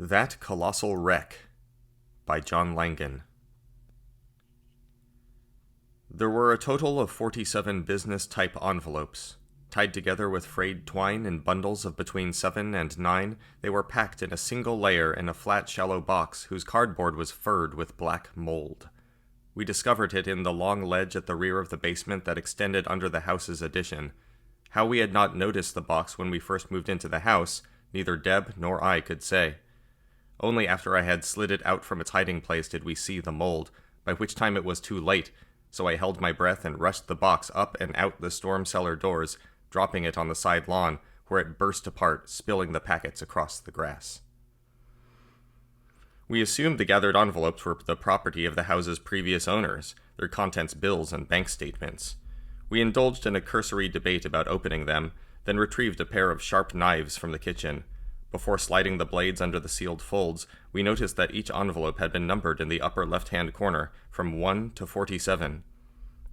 That Colossal Wreck by John Langan. There were a total of 47 business-type envelopes. Tied together with frayed twine in bundles of between 7 and 9, they were packed in a single layer in a flat, shallow box whose cardboard was furred with black mold. We discovered it in the long ledge at the rear of the basement that extended under the house's addition. How we had not noticed the box when we first moved into the house, neither Deb nor I could say. Only after I had slid it out from its hiding place did we see the mold, by which time it was too late, so I held my breath and rushed the box up and out the storm cellar doors, dropping it on the side lawn, where it burst apart, spilling the packets across the grass. We assumed the gathered envelopes were the property of the house's previous owners, their contents bills and bank statements. We indulged in a cursory debate about opening them, then retrieved a pair of sharp knives from the kitchen. Before sliding the blades under the sealed folds, we noticed that each envelope had been numbered in the upper left-hand corner, from 1 to 47.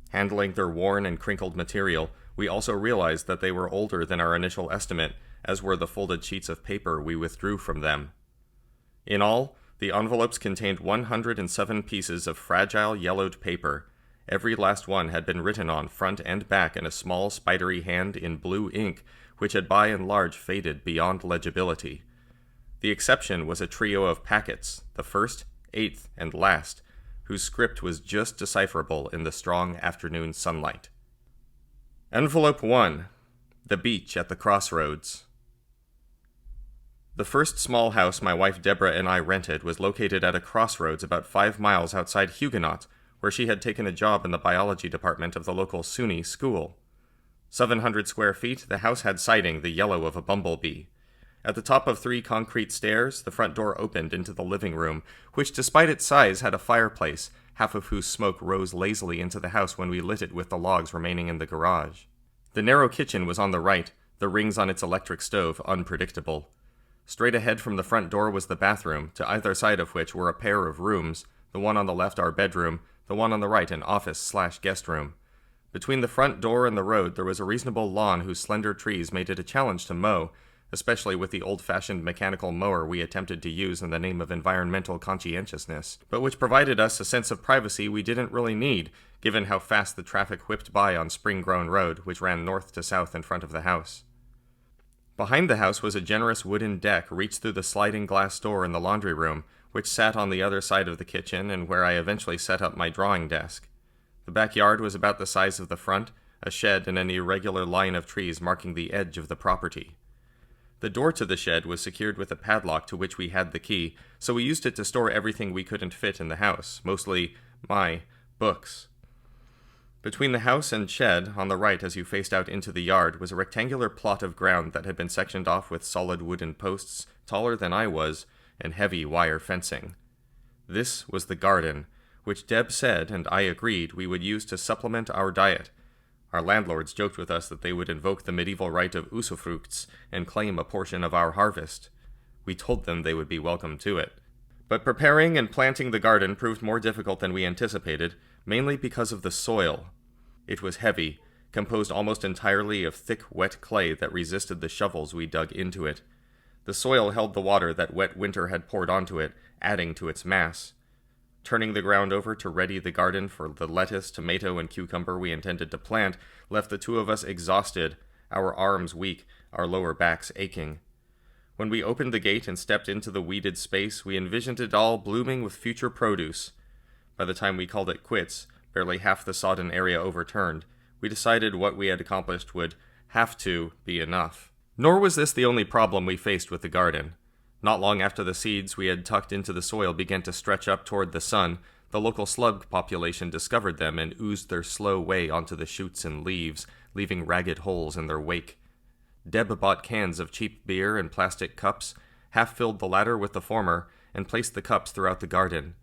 Handling their worn and crinkled material, we also realized that they were older than our initial estimate, as were the folded sheets of paper we withdrew from them. In all, the envelopes contained 107 pieces of fragile yellowed paper. Every last one had been written on front and back in a small spidery hand in blue ink, which had by and large faded beyond legibility. The exception was a trio of packets, the first, eighth, and last, whose script was just decipherable in the strong afternoon sunlight. Envelope 1. The beach at the crossroads. The first small house my wife Deborah and I rented was located at a crossroads about 5 miles outside Huguenot, where she had taken a job in the biology department of the local SUNY school. 700 square feet, the house had siding the yellow of a bumblebee. At the top of 3 concrete stairs, the front door opened into the living room, which despite its size had a fireplace, half of whose smoke rose lazily into the house when we lit it with the logs remaining in the garage. The narrow kitchen was on the right, the rings on its electric stove unpredictable. Straight ahead from the front door was the bathroom, to either side of which were a pair of rooms, the one on the left our bedroom, the one on the right an office/guest room. Between the front door and the road there was a reasonable lawn whose slender trees made it a challenge to mow, especially with the old-fashioned mechanical mower we attempted to use in the name of environmental conscientiousness, but which provided us a sense of privacy we didn't really need, given how fast the traffic whipped by on Spring-Grown Road, which ran north to south in front of the house. Behind the house was a generous wooden deck reached through the sliding glass door in the laundry room, which sat on the other side of the kitchen and where I eventually set up my drawing desk. The backyard was about the size of the front, a shed and an irregular line of trees marking the edge of the property. The door to the shed was secured with a padlock to which we had the key, so we used it to store everything we couldn't fit in the house, mostly my books. Between the house and shed, on the right as you faced out into the yard, was a rectangular plot of ground that had been sectioned off with solid wooden posts, taller than I was, and heavy wire fencing. This was the garden, which Deb said, and I agreed, we would use to supplement our diet. Our landlords joked with us that they would invoke the medieval right of usufructs and claim a portion of our harvest. We told them they would be welcome to it. But preparing and planting the garden proved more difficult than we anticipated, mainly because of the soil. It was heavy, composed almost entirely of thick, wet clay that resisted the shovels we dug into it. The soil held the water that wet winter had poured onto it, adding to its mass. Turning the ground over to ready the garden for the lettuce, tomato, and cucumber we intended to plant left the two of us exhausted, our arms weak, our lower backs aching. When we opened the gate and stepped into the weeded space, we envisioned it all blooming with future produce. By the time we called it quits, barely half the sodden area overturned, we decided what we had accomplished would have to be enough. Nor was this the only problem we faced with the garden. Not long after the seeds we had tucked into the soil began to stretch up toward the sun, the local slug population discovered them and oozed their slow way onto the shoots and leaves, leaving ragged holes in their wake. Deb bought cans of cheap beer and plastic cups, half-filled the latter with the former, and placed the cups throughout the garden.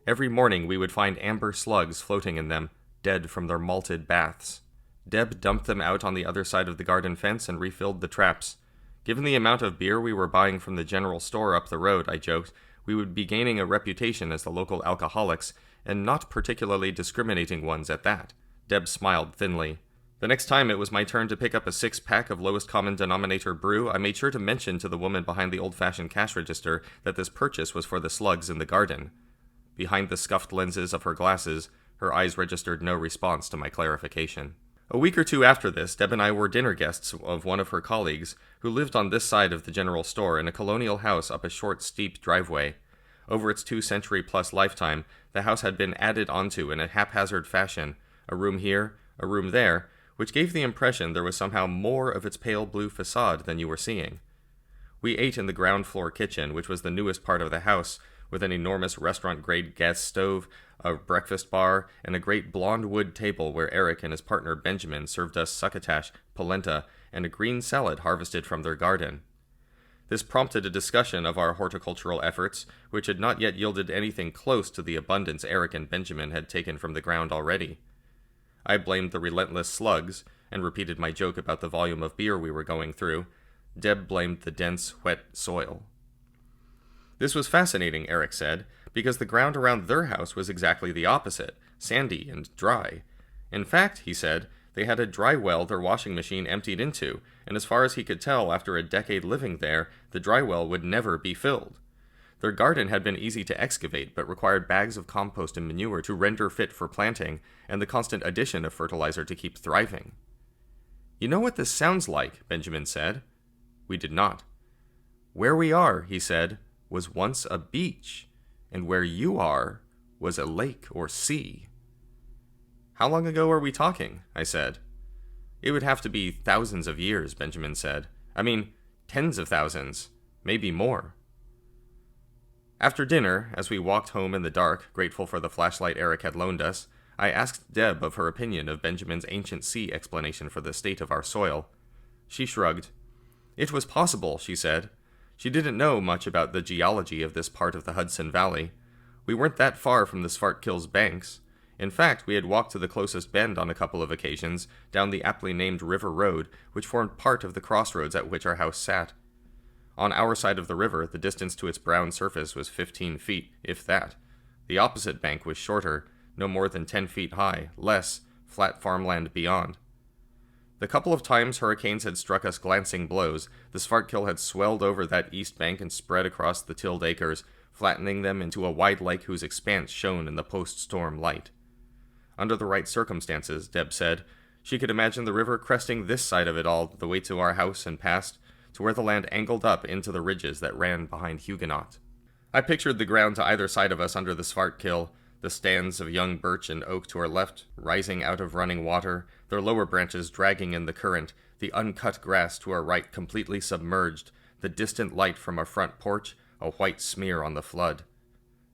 Every morning we would find amber slugs floating in them, dead from their malted baths. Deb dumped them out on the other side of the garden fence and refilled the traps. Given the amount of beer we were buying from the general store up the road, I joked, we would be gaining a reputation as the local alcoholics, and not particularly discriminating ones at that. Deb smiled thinly. The next time it was my turn to pick up a 6-pack of lowest common denominator brew, I made sure to mention to the woman behind the old-fashioned cash register that this purchase was for the slugs in the garden. Behind the scuffed lenses of her glasses, her eyes registered no response to my clarification. A week or two after this, Deb and I were dinner guests of one of her colleagues, who lived on this side of the general store in a colonial house up a short, steep driveway. Over its 2-century-plus lifetime, the house had been added onto in a haphazard fashion, a room here, a room there, which gave the impression there was somehow more of its pale blue facade than you were seeing. We ate in the ground-floor kitchen, which was the newest part of the house, with an enormous restaurant-grade gas stove, a breakfast bar, and a great blonde wood table where Eric and his partner Benjamin served us succotash, polenta, and a green salad harvested from their garden. This prompted a discussion of our horticultural efforts, which had not yet yielded anything close to the abundance Eric and Benjamin had taken from the ground already. I blamed the relentless slugs, and repeated my joke about the volume of beer we were going through. Deb blamed the dense, wet soil. This was fascinating, Eric said, because the ground around their house was exactly the opposite, sandy and dry. In fact, he said, they had a dry well their washing machine emptied into, and as far as he could tell after a decade living there, the dry well would never be filled. Their garden had been easy to excavate, but required bags of compost and manure to render fit for planting, and the constant addition of fertilizer to keep thriving. "You know what this sounds like," Benjamin said. We did not. "Where we are," he said, "was once a beach, and where you are was a lake or sea." "How long ago are we talking?" I said. "It would have to be thousands of years," Benjamin said. "I mean, tens of thousands, maybe more." After dinner, as we walked home in the dark, grateful for the flashlight Eric had loaned us, I asked Deb of her opinion of Benjamin's ancient sea explanation for the state of our soil. She shrugged. It was possible, she said. She didn't know much about the geology of this part of the Hudson Valley. We weren't that far from the Svartkil's banks. In fact, we had walked to the closest bend on a couple of occasions, down the aptly named River Road, which formed part of the crossroads at which our house sat. On our side of the river, the distance to its brown surface was 15 feet, if that. The opposite bank was shorter, no more than 10 feet high, less, flat farmland beyond. The couple of times hurricanes had struck us glancing blows, the Svartkil had swelled over that east bank and spread across the tilled acres, flattening them into a wide lake whose expanse shone in the post-storm light. Under the right circumstances, Deb said, she could imagine the river cresting this side of it all the way to our house and past, to where the land angled up into the ridges that ran behind Huguenot. I pictured the ground to either side of us under the Svartkil, the stands of young birch and oak to our left, rising out of running water, their lower branches dragging in the current, the uncut grass to our right completely submerged, the distant light from our front porch, a white smear on the flood.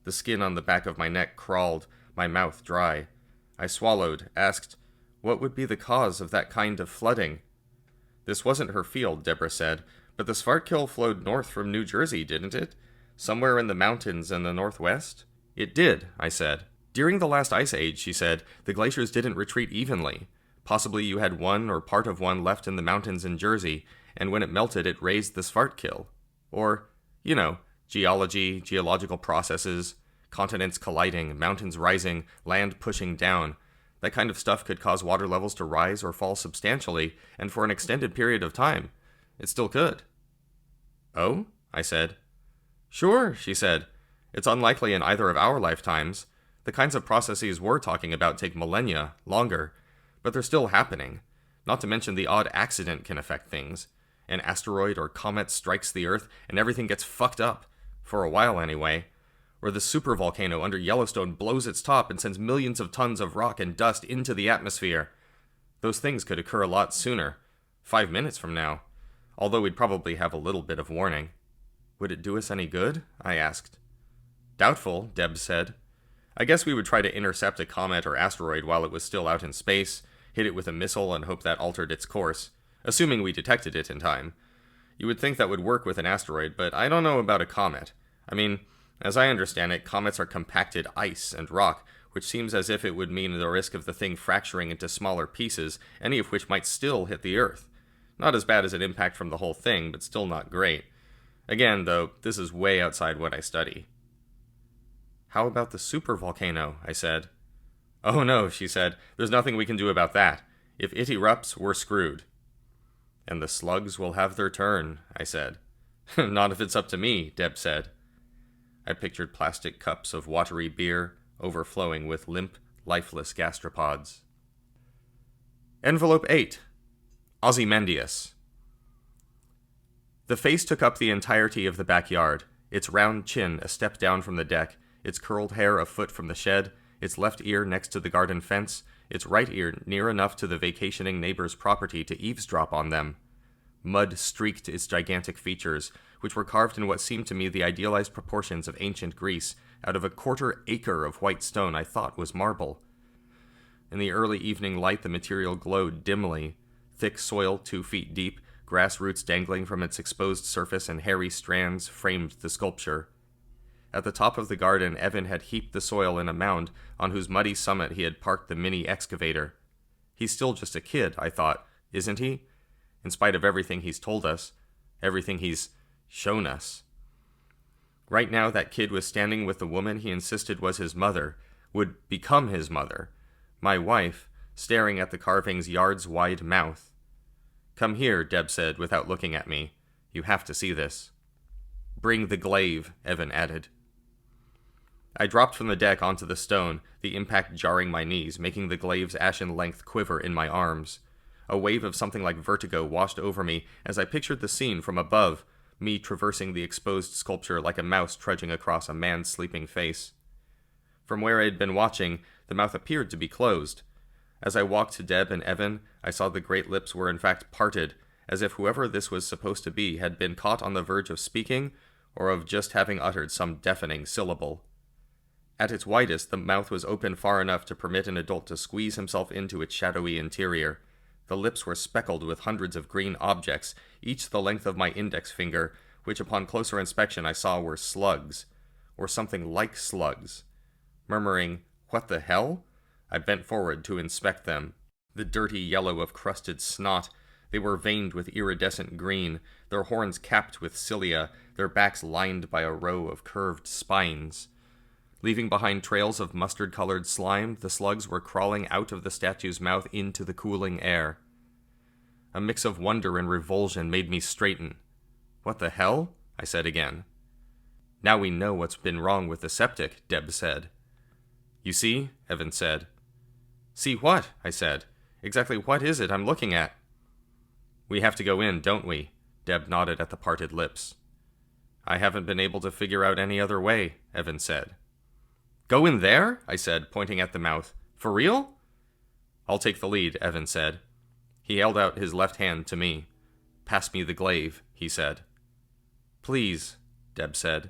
The skin on the back of my neck crawled, my mouth dry. I swallowed, asked, what would be the cause of that kind of flooding? This wasn't her field, Deborah said, but the Svartkil flowed north from New Jersey, didn't it? Somewhere in the mountains in the northwest? It did, I said. During the last ice age, she said, the glaciers didn't retreat evenly. Possibly you had one or part of one left in the mountains in Jersey, and when it melted it raised the Svartkil. Or, geology, geological processes, continents colliding, mountains rising, land pushing down. That kind of stuff could cause water levels to rise or fall substantially, and for an extended period of time. It still could. Oh? I said. Sure, she said. It's unlikely in either of our lifetimes. The kinds of processes we're talking about take millennia, longer, but they're still happening. Not to mention the odd accident can affect things. An asteroid or comet strikes the Earth and everything gets fucked up. For a while anyway. Or the supervolcano under Yellowstone blows its top and sends millions of tons of rock and dust into the atmosphere. Those things could occur a lot sooner. 5 minutes from now. Although we'd probably have a little bit of warning. Would it do us any good? I asked. Doubtful, Deb said. I guess we would try to intercept a comet or asteroid while it was still out in space, hit it with a missile and hope that altered its course, assuming we detected it in time. You would think that would work with an asteroid, but I don't know about a comet. I mean, as I understand it, comets are compacted ice and rock, which seems as if it would mean the risk of the thing fracturing into smaller pieces, any of which might still hit the Earth. Not as bad as an impact from the whole thing, but still not great. Again, though, this is way outside what I study. How about the supervolcano? I said. Oh no, she said. There's nothing we can do about that. If it erupts, we're screwed. And the slugs will have their turn, I said. Not if it's up to me, Deb said. I pictured plastic cups of watery beer overflowing with limp, lifeless gastropods. Envelope 8. Ozymandias. The face took up the entirety of the backyard, its round chin a step down from the deck, its curled hair a foot from the shed, its left ear next to the garden fence, its right ear near enough to the vacationing neighbor's property to eavesdrop on them. Mud streaked its gigantic features, which were carved in what seemed to me the idealized proportions of ancient Greece, out of a quarter-acre of white stone I thought was marble. In the early evening light the material glowed dimly, thick soil 2 feet deep, grass roots dangling from its exposed surface and hairy strands framed the sculpture. At the top of the garden, Evan had heaped the soil in a mound on whose muddy summit he had parked the mini-excavator. He's still just a kid, I thought, isn't he? In spite of everything he's told us, everything he's shown us. Right now that kid was standing with the woman he insisted was his mother, would become his mother, my wife, staring at the carving's yards-wide mouth. Come here, Deb said without looking at me. You have to see this. Bring the glaive, Evan added. I dropped from the deck onto the stone, the impact jarring my knees, making the glaive's ashen length quiver in my arms. A wave of something like vertigo washed over me as I pictured the scene from above, me traversing the exposed sculpture like a mouse trudging across a man's sleeping face. From where I had been watching, the mouth appeared to be closed. As I walked to Deb and Evan, I saw the great lips were in fact parted, as if whoever this was supposed to be had been caught on the verge of speaking, or of just having uttered some deafening syllable. At its widest, the mouth was open far enough to permit an adult to squeeze himself into its shadowy interior. The lips were speckled with hundreds of green objects, each the length of my index finger, which upon closer inspection I saw were slugs, or something like slugs. Murmuring, "What the hell?" I bent forward to inspect them. The dirty yellow of crusted snot, they were veined with iridescent green, their horns capped with cilia, their backs lined by a row of curved spines. Leaving behind trails of mustard-colored slime, the slugs were crawling out of the statue's mouth into the cooling air. A mix of wonder and revulsion made me straighten. "What the hell?" I said again. "Now we know what's been wrong with the septic," Deb said. "You see?" Evan said. "See what?" I said. "Exactly what is it I'm looking at?" "We have to go in, don't we?" Deb nodded at the parted lips. "I haven't been able to figure out any other way," Evan said. "Go in there?" I said, pointing at the mouth. "For real?" "I'll take the lead," Evan said. He held out his left hand to me. "Pass me the glaive," he said. "Please," Deb said.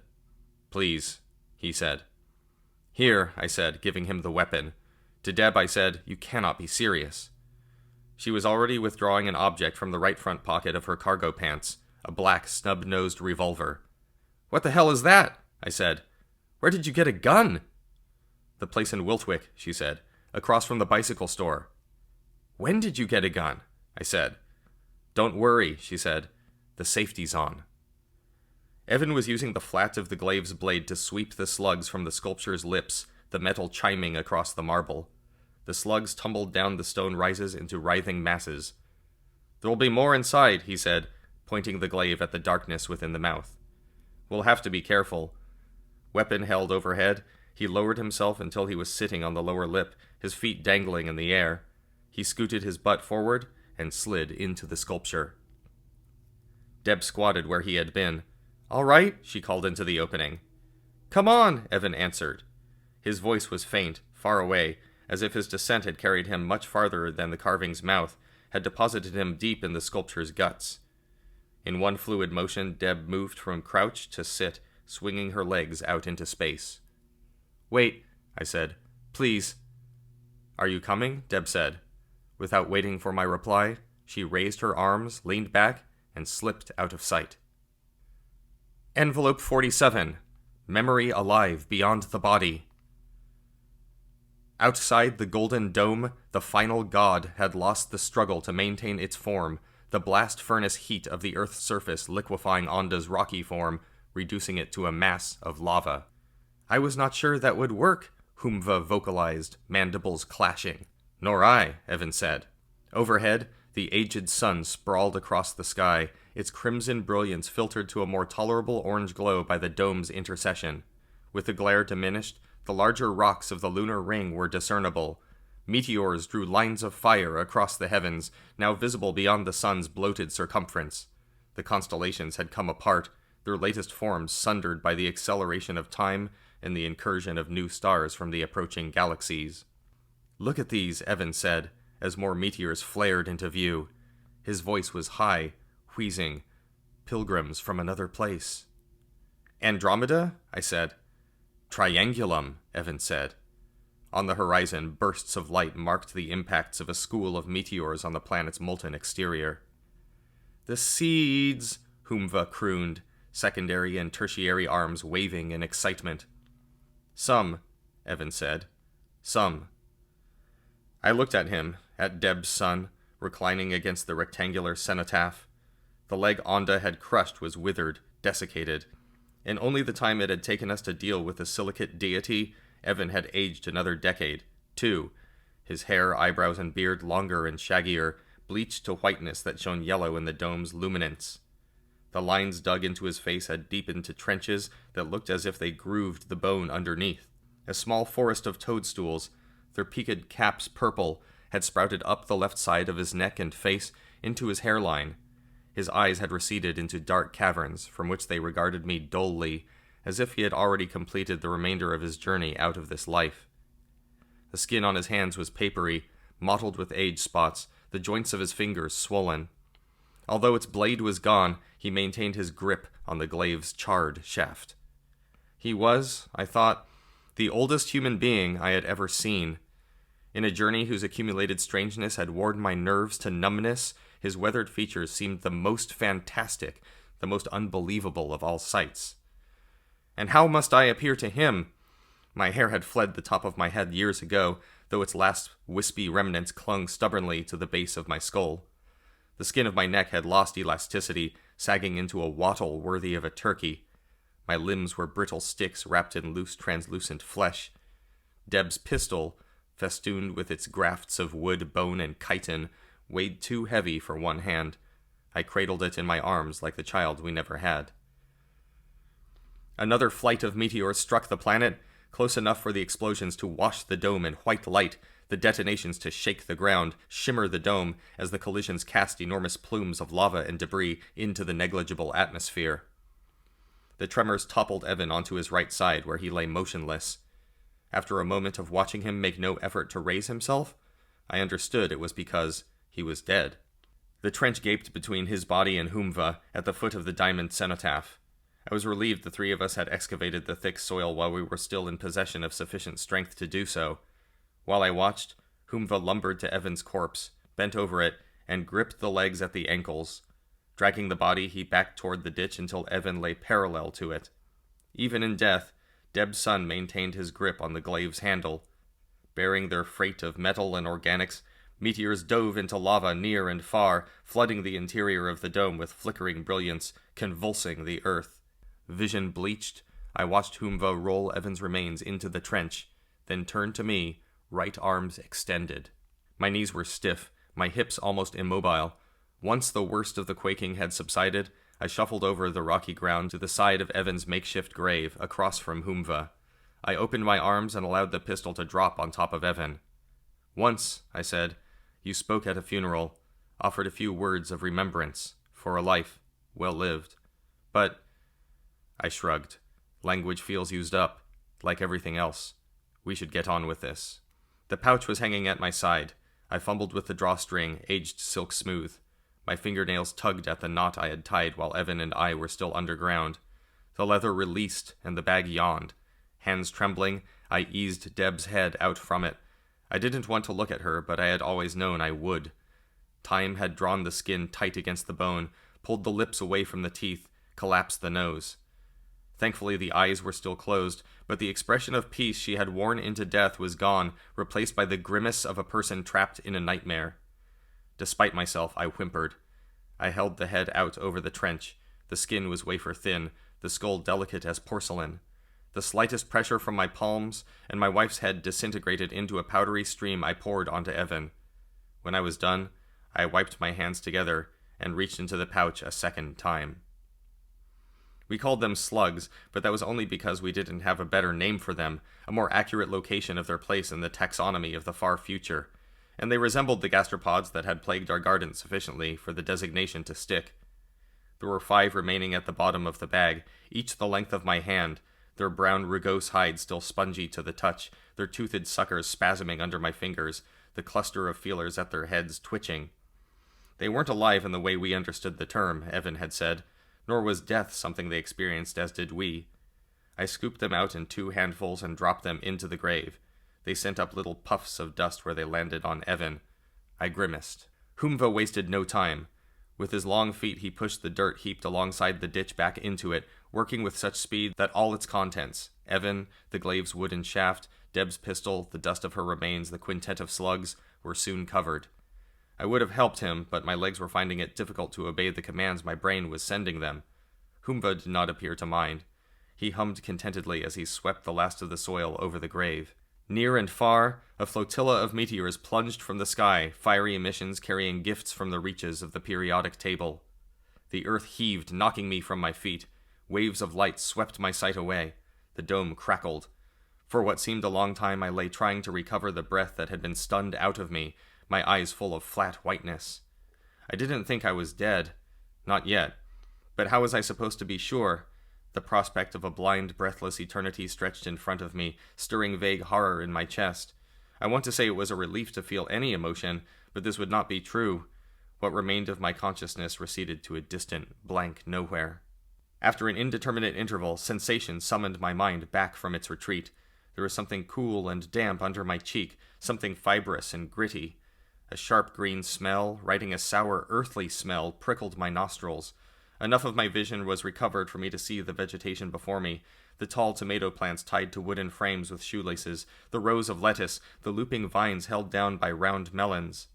"Please," he said. "Here," I said, giving him the weapon. To Deb I said, "You cannot be serious." She was already withdrawing an object from the right front pocket of her cargo pants, a black, snub-nosed revolver. "What the hell is that?" I said. "Where did you get a gun?" "The place in Wiltwick," she said, "across from the bicycle store." "When did you get a gun?" I said. "Don't worry," she said. "The safety's on." Evan was using the flat of the glaive's blade to sweep the slugs from the sculpture's lips, the metal chiming across the marble. The slugs tumbled down the stone rises into writhing masses. "There'll be more inside," he said, pointing the glaive at the darkness within the mouth. "We'll have to be careful." Weapon held overhead, he lowered himself until he was sitting on the lower lip, his feet dangling in the air. He scooted his butt forward and slid into the sculpture. Deb squatted where he had been. "All right," she called into the opening. "Come on," Evan answered. His voice was faint, far away, as if his descent had carried him much farther than the carving's mouth, had deposited him deep in the sculpture's guts. In one fluid motion, Deb moved from crouch to sit, swinging her legs out into space. "Wait," I said. "Please." "Are you coming?" Deb said. Without waiting for my reply, she raised her arms, leaned back, and slipped out of sight. Envelope 47. Memory alive beyond the body. Outside the golden dome, the final god had lost the struggle to maintain its form, the blast furnace heat of the Earth's surface liquefying Onda's rocky form, reducing it to a mass of lava. "I was not sure that would work," Humva vocalized, mandibles clashing. "Nor I," Evan said. Overhead, the aged sun sprawled across the sky, its crimson brilliance filtered to a more tolerable orange glow by the dome's intercession. With the glare diminished, the larger rocks of the lunar ring were discernible. Meteors drew lines of fire across the heavens, now visible beyond the sun's bloated circumference. The constellations had come apart, their latest forms sundered by the acceleration of time and the incursion of new stars from the approaching galaxies. "Look at these," Evan said, as more meteors flared into view. His voice was high, wheezing. "Pilgrims from another place." "Andromeda?" I said. "Triangulum," Evan said. On the horizon, bursts of light marked the impacts of a school of meteors on the planet's molten exterior. "The seeds," Humva crooned, secondary and tertiary arms waving in excitement. "Some," Evan said. "Some." I looked at him, at Deb's son, reclining against the rectangular cenotaph. The leg Onda had crushed was withered, desiccated. In only the time it had taken us to deal with the silicate deity, Evan had aged another decade, 2. His hair, eyebrows, and beard longer and shaggier, bleached to whiteness that shone yellow in the dome's luminance. The lines dug into his face had deepened to trenches that looked as if they grooved the bone underneath. A small forest of toadstools, their peaked caps purple, had sprouted up the left side of his neck and face into his hairline. His eyes had receded into dark caverns, from which they regarded me dully, as if he had already completed the remainder of his journey out of this life. The skin on his hands was papery, mottled with age spots, the joints of his fingers swollen. Although its blade was gone, he maintained his grip on the glaive's charred shaft. He was, I thought, the oldest human being I had ever seen. In a journey whose accumulated strangeness had worn my nerves to numbness, his weathered features seemed the most fantastic, the most unbelievable of all sights. And how must I appear to him? My hair had fled the top of my head years ago, though its last wispy remnants clung stubbornly to the base of my skull. The skin of my neck had lost elasticity, sagging into a wattle worthy of a turkey. My limbs were brittle sticks wrapped in loose, translucent flesh. Deb's pistol, festooned with its grafts of wood, bone, and chitin, weighed too heavy for one hand. I cradled it in my arms like the child we never had. Another flight of meteors struck the planet, close enough for the explosions to wash the dome in white light, the detonations to shake the ground, shimmer the dome, as the collisions cast enormous plumes of lava and debris into the negligible atmosphere. The tremors toppled Evan onto his right side, where he lay motionless. After a moment of watching him make no effort to raise himself, I understood it was because he was dead. The trench gaped between his body and Humva at the foot of the diamond cenotaph. I was relieved the three of us had excavated the thick soil while we were still in possession of sufficient strength to do so. While I watched, Humva lumbered to Evan's corpse, bent over it, and gripped the legs at the ankles. Dragging the body, he backed toward the ditch until Evan lay parallel to it. Even in death, Deb's son maintained his grip on the glaive's handle. Bearing their freight of metal and organics, meteors dove into lava near and far, flooding the interior of the dome with flickering brilliance, convulsing the earth. Vision bleached, I watched Humva roll Evan's remains into the trench, then turn to me, right arms extended. My knees were stiff, my hips almost immobile. Once the worst of the quaking had subsided, I shuffled over the rocky ground to the side of Evan's makeshift grave, across from Humva. I opened my arms and allowed the pistol to drop on top of Evan. "Once," I said, "you spoke at a funeral, offered a few words of remembrance, for a life, well lived. But," I shrugged, "language feels used up, like everything else. We should get on with this." The pouch was hanging at my side. I fumbled with the drawstring, aged silk smooth. My fingernails tugged at the knot I had tied while Evan and I were still underground. The leather released, and the bag yawned. Hands trembling, I eased Deb's head out from it. I didn't want to look at her, but I had always known I would. Time had drawn the skin tight against the bone, pulled the lips away from the teeth, collapsed the nose. Thankfully the eyes were still closed, but the expression of peace she had worn into death was gone, replaced by the grimace of a person trapped in a nightmare. Despite myself, I whimpered. I held the head out over the trench. The skin was wafer thin, the skull delicate as porcelain. The slightest pressure from my palms, and my wife's head disintegrated into a powdery stream I poured onto Evan. When I was done, I wiped my hands together and reached into the pouch a second time. We called them slugs, but that was only because we didn't have a better name for them, a more accurate location of their place in the taxonomy of the far future, and they resembled the gastropods that had plagued our garden sufficiently for the designation to stick. There were 5 remaining at the bottom of the bag, each the length of my hand, their brown rugose hide still spongy to the touch, their toothed suckers spasming under my fingers, the cluster of feelers at their heads twitching. They weren't alive in the way we understood the term, Evan had said, nor was death something they experienced as did we. I scooped them out in 2 handfuls and dropped them into the grave. They sent up little puffs of dust where they landed on Evan. I grimaced. Humva wasted no time. With his long feet he pushed the dirt heaped alongside the ditch back into it, working with such speed that all its contents, Evan, the glaive's wooden shaft, Deb's pistol, the dust of her remains, the quintet of slugs, were soon covered. I would have helped him, but my legs were finding it difficult to obey the commands my brain was sending them. Humva did not appear to mind. He hummed contentedly as he swept the last of the soil over the grave. Near and far, a flotilla of meteors plunged from the sky, fiery emissions carrying gifts from the reaches of the periodic table. The earth heaved, knocking me from my feet. Waves of light swept my sight away. The dome crackled. For what seemed a long time I lay trying to recover the breath that had been stunned out of me, my eyes full of flat whiteness. I didn't think I was dead. Not yet. But how was I supposed to be sure? The prospect of a blind, breathless eternity stretched in front of me, stirring vague horror in my chest. I want to say it was a relief to feel any emotion, but this would not be true. What remained of my consciousness receded to a distant, blank nowhere. After an indeterminate interval, sensation summoned my mind back from its retreat. There was something cool and damp under my cheek, something fibrous and gritty. A sharp green smell, riding a sour, earthly smell, prickled my nostrils. Enough of my vision was recovered for me to see the vegetation before me, the tall tomato plants tied to wooden frames with shoelaces, the rows of lettuce, the looping vines held down by round melons.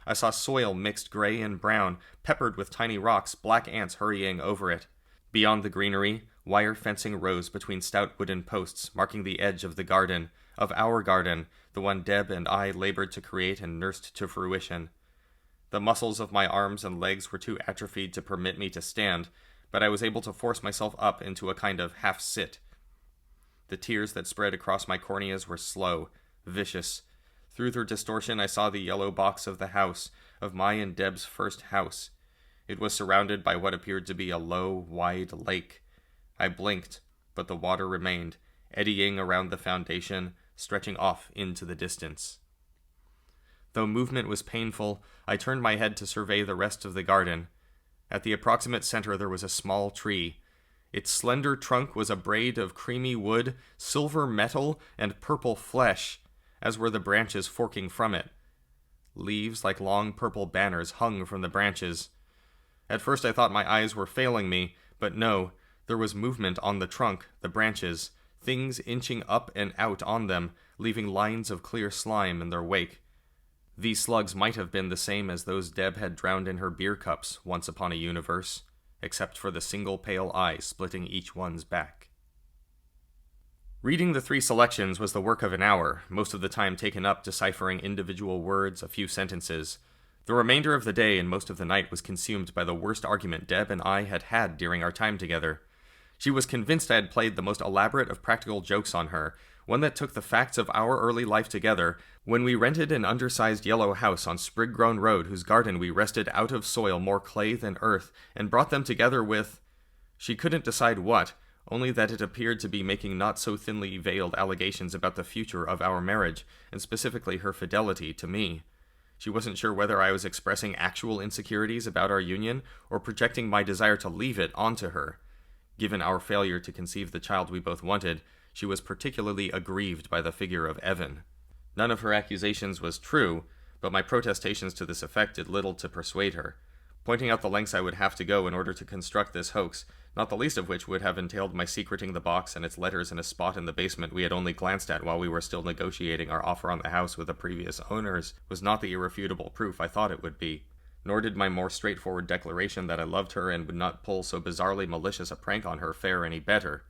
I saw soil mixed gray and brown, peppered with tiny rocks, black ants hurrying over it. Beyond the greenery, wire fencing rose between stout wooden posts, marking the edge of the garden, of our garden, the one Deb and I labored to create and nursed to fruition. The muscles of my arms and legs were too atrophied to permit me to stand, but I was able to force myself up into a kind of half-sit. The tears that spread across my corneas were slow, vicious. Through their distortion I saw the yellow box of the house, of my and Deb's first house. It was surrounded by what appeared to be a low, wide lake. I blinked, but the water remained, eddying around the foundation, stretching off into the distance. Though movement was painful, I turned my head to survey the rest of the garden. At the approximate center there was a small tree. Its slender trunk was a braid of creamy wood, silver metal, and purple flesh, as were the branches forking from it. Leaves like long purple banners hung from the branches. At first I thought my eyes were failing me, but no, there was movement on the trunk, the branches, things inching up and out on them, leaving lines of clear slime in their wake. These slugs might have been the same as those Deb had drowned in her beer cups once upon a universe, except for the single pale eye splitting each one's back. Reading the 3 selections was the work of an hour, most of the time taken up deciphering individual words, a few sentences. The remainder of the day and most of the night was consumed by the worst argument Deb and I had had during our time together. She was convinced I had played the most elaborate of practical jokes on her, one that took the facts of our early life together, when we rented an undersized yellow house on Sprig-grown Road whose garden we wrested out of soil more clay than earth, and brought them together with... She couldn't decide what, only that it appeared to be making not so thinly veiled allegations about the future of our marriage, and specifically her fidelity to me. She wasn't sure whether I was expressing actual insecurities about our union, or projecting my desire to leave it onto her. Given our failure to conceive the child we both wanted, she was particularly aggrieved by the figure of Evan. None of her accusations was true, but my protestations to this effect did little to persuade her, pointing out the lengths I would have to go in order to construct this hoax, not the least of which would have entailed my secreting the box and its letters in a spot in the basement we had only glanced at while we were still negotiating our offer on the house with the previous owners, was not the irrefutable proof I thought it would be. Nor did my more straightforward declaration that I loved her and would not pull so bizarrely malicious a prank on her fare any better.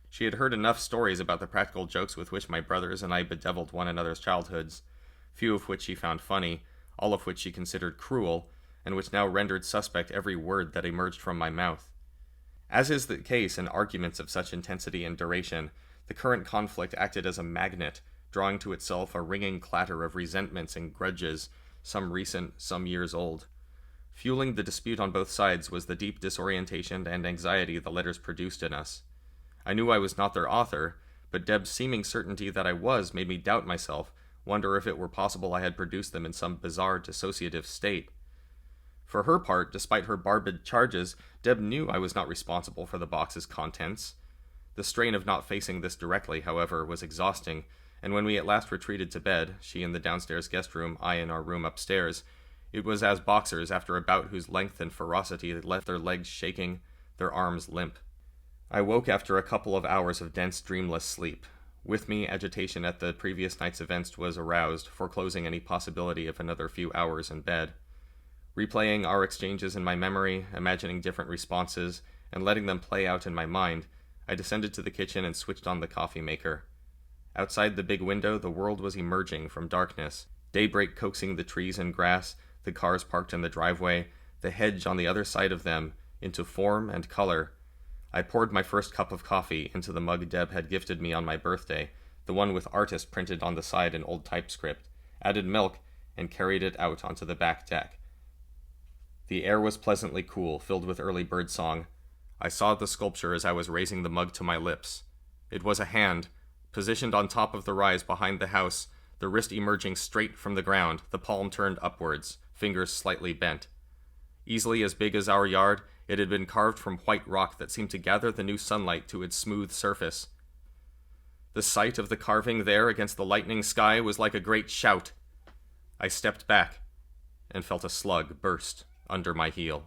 She had heard enough stories about the practical jokes with which my brothers and I bedeviled one another's childhoods, few of which she found funny, all of which she considered cruel, and which now rendered suspect every word that emerged from my mouth. As is the case in arguments of such intensity and duration, the current conflict acted as a magnet, drawing to itself a ringing clatter of resentments and grudges, some recent, some years old. Fueling the dispute on both sides was the deep disorientation and anxiety the letters produced in us. I knew I was not their author, but Deb's seeming certainty that I was made me doubt myself, wonder if it were possible I had produced them in some bizarre dissociative state. For her part, despite her barbed charges, Deb knew I was not responsible for the box's contents. The strain of not facing this directly, however, was exhausting, and when we at last retreated to bed, she in the downstairs guest room, I in our room upstairs, it was as boxers after a bout whose length and ferocity left their legs shaking, their arms limp. I woke after a couple of hours of dense, dreamless sleep. With me, agitation at the previous night's events was aroused, foreclosing any possibility of another few hours in bed. Replaying our exchanges in my memory, imagining different responses, and letting them play out in my mind, I descended to the kitchen and switched on the coffee maker. Outside the big window, the world was emerging from darkness, daybreak coaxing the trees and grass, the cars parked in the driveway, the hedge on the other side of them, into form and color. I poured my first cup of coffee into the mug Deb had gifted me on my birthday, the one with artist printed on the side in old typescript, added milk, and carried it out onto the back deck. The air was pleasantly cool, filled with early bird song. I saw the sculpture as I was raising the mug to my lips. It was a hand, positioned on top of the rise behind the house, the wrist emerging straight from the ground, the palm turned upwards, fingers slightly bent. Easily as big as our yard, it had been carved from white rock that seemed to gather the new sunlight to its smooth surface. The sight of the carving there against the lightning sky was like a great shout. I stepped back and felt a slug burst under my heel.